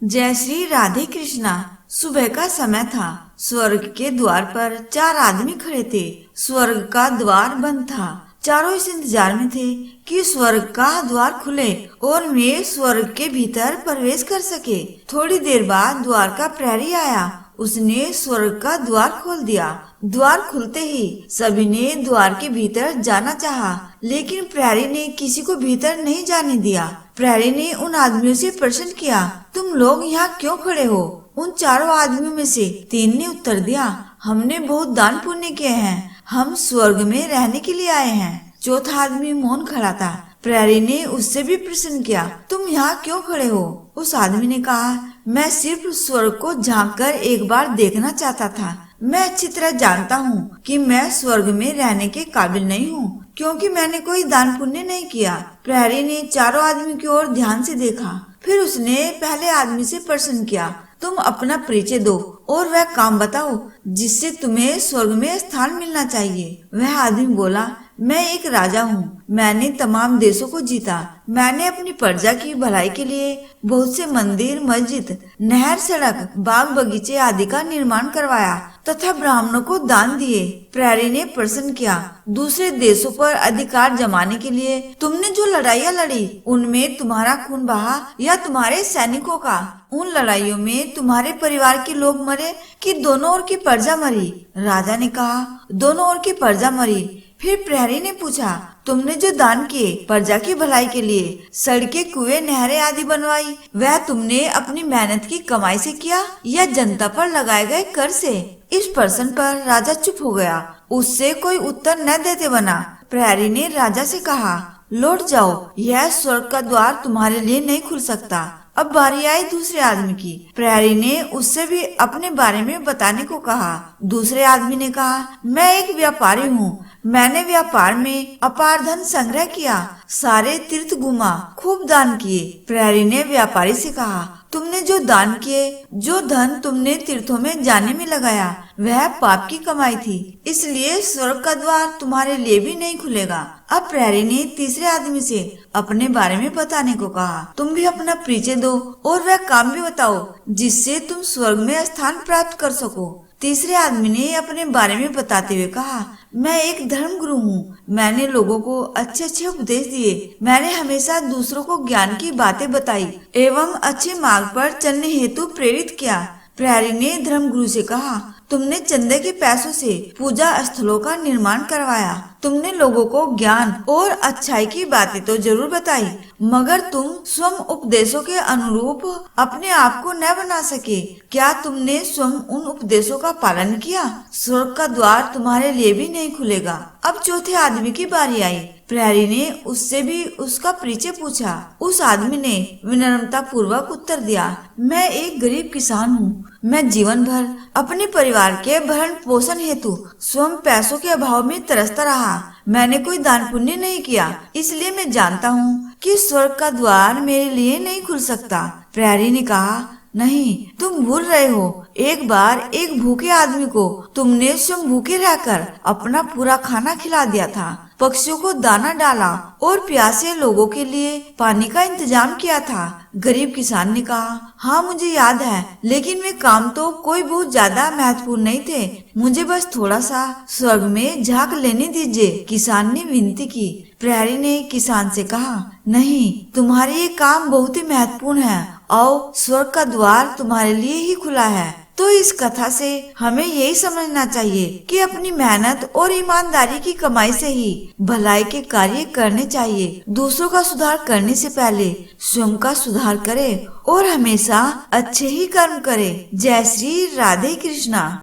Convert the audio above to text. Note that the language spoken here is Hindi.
जय श्री राधे कृष्णा। सुबह का समय था। स्वर्ग के द्वार पर 4 आदमी खड़े थे। स्वर्ग का द्वार बंद था। चारों इस इंतजार में थे कि स्वर्ग का द्वार खुले और वे स्वर्ग के भीतर प्रवेश कर सके। थोड़ी देर बाद द्वार का प्रहरी आया। उसने स्वर्ग का द्वार खोल दिया। द्वार खुलते ही सभी ने द्वार के भीतर जाना चाहा, लेकिन प्रहरी ने किसी को भीतर नहीं जाने दिया। प्रहरी ने उन आदमियों से प्रश्न किया, तुम लोग यहाँ क्यों खड़े हो? उन चारों आदमियों में से 3 ने उत्तर दिया, हमने बहुत दान पुण्य किए हैं, हम स्वर्ग में रहने के लिए आए हैं। चौथा आदमी मौन खड़ा था। प्रहरी ने उससे भी प्रश्न किया, तुम यहाँ क्यों खड़े हो? उस आदमी ने कहा, मैं सिर्फ स्वर्ग को झांककर एक बार देखना चाहता था। मैं अच्छी तरह जानता हूँ कि मैं स्वर्ग में रहने के काबिल नहीं हूँ, क्योंकि मैंने कोई दान पुण्य नहीं किया। प्रहरी ने चारों आदमी की ओर ध्यान से देखा। फिर उसने पहले आदमी से प्रश्न किया, तुम अपना परिचय दो और वह काम बताओ जिससे तुम्हें स्वर्ग में स्थान मिलना चाहिए। वह आदमी बोला, मैं एक राजा हूँ। मैंने तमाम देशों को जीता। मैंने अपनी प्रजा की भलाई के लिए बहुत से मंदिर, मस्जिद, नहर, सड़क, बाग बगीचे आदि का निर्माण करवाया तथा ब्राह्मणों को दान दिए। प्रहरी ने प्रश्न किया, दूसरे देशों पर अधिकार जमाने के लिए तुमने जो लड़ाइयाँ लड़ी, उनमें तुम्हारा खून बहा या तुम्हारे सैनिकों का? उन लड़ाइयों में तुम्हारे परिवार के लोग मरे कि दोनों ओर की प्रजा मरी? राजा ने कहा, दोनों ओर की प्रजा मरी। फिर प्रहरी ने पूछा, तुमने जो दान किए प्रजा की भलाई के लिए, सड़कें, कुएं, नहरें आदि बनवाई, वह तुमने अपनी मेहनत की कमाई से किया या जनता पर लगाए गए कर से? इस प्रश्न पर राजा चुप हो गया। उससे कोई उत्तर न देते बना। प्रहरी ने राजा से कहा, लौट जाओ, यह स्वर्ग का द्वार तुम्हारे लिए नहीं खुल सकता। अब बारी आई दूसरे आदमी की। प्रहरी ने उससे भी अपने बारे में बताने को कहा। दूसरे आदमी ने कहा, मैं एक व्यापारी हूँ। मैंने व्यापार में अपार धन संग्रह किया, सारे तीर्थ घूमा, खूब दान किए। प्रहरी ने व्यापारी से कहा, तुमने जो दान किए, जो धन तुमने तीर्थों में जाने में लगाया, वह पाप की कमाई थी, इसलिए स्वर्ग का द्वार तुम्हारे लिए भी नहीं खुलेगा। अब प्रहरी ने तीसरे आदमी से अपने बारे में बताने को कहा, तुम भी अपना परिचय दो और वह काम भी बताओ जिससे तुम स्वर्ग में स्थान प्राप्त कर सको। तीसरे आदमी ने अपने बारे में बताते हुए कहा, मैं एक धर्म गुरु हूँ। मैंने लोगों को अच्छे अच्छे उपदेश दिए। मैंने हमेशा दूसरों को ज्ञान की बातें बताई एवं अच्छे मार्ग पर चलने हेतु प्रेरित किया। प्रहरी ने धर्म गुरु से कहा, तुमने चंदे के पैसों से पूजा स्थलों का निर्माण करवाया। तुमने लोगों को ज्ञान और अच्छाई की बातें तो जरूर बताई, मगर तुम स्वयं उपदेशों के अनुरूप अपने आप को न बना सके। क्या तुमने स्वयं उन उपदेशों का पालन किया? स्वर्ग का द्वार तुम्हारे लिए भी नहीं खुलेगा। अब चौथे आदमी की बारी आई। प्रहरी ने उससे भी उसका परिचय पूछा। उस आदमी ने विनम्रता पूर्वक उत्तर दिया, मैं एक गरीब किसान हूँ। मैं जीवन भर अपने परिवार के भरण पोषण हेतु स्वयं पैसों के अभाव में तरसता रहा। मैंने कोई दान पुण्य नहीं किया, इसलिए मैं जानता हूँ कि स्वर्ग का द्वार मेरे लिए नहीं खुल सकता। प्रहरी ने कहा, नहीं, तुम भूल रहे हो। एक बार एक भूखे आदमी को तुमने स्वयं भूखे रहकर अपना पूरा खाना खिला दिया था, पक्षियों को दाना डाला और प्यासे लोगों के लिए पानी का इंतजाम किया था। गरीब किसान ने कहा, हाँ मुझे याद है, लेकिन वे काम तो कोई बहुत ज्यादा महत्वपूर्ण नहीं थे। मुझे बस थोड़ा सा स्वर्ग में झांक लेने दीजिए, किसान ने विनती की। प्रहरी ने किसान से कहा, नहीं, तुम्हारे ये काम बहुत ही महत्वपूर्ण है। आओ, स्वर्ग का द्वार तुम्हारे लिए ही खुला है। तो इस कथा से हमें यही समझना चाहिए कि अपनी मेहनत और ईमानदारी की कमाई से ही भलाई के कार्य करने चाहिए। दूसरों का सुधार करने से पहले स्वयं का सुधार करें और हमेशा अच्छे ही कर्म करें। जय श्री राधे कृष्णा।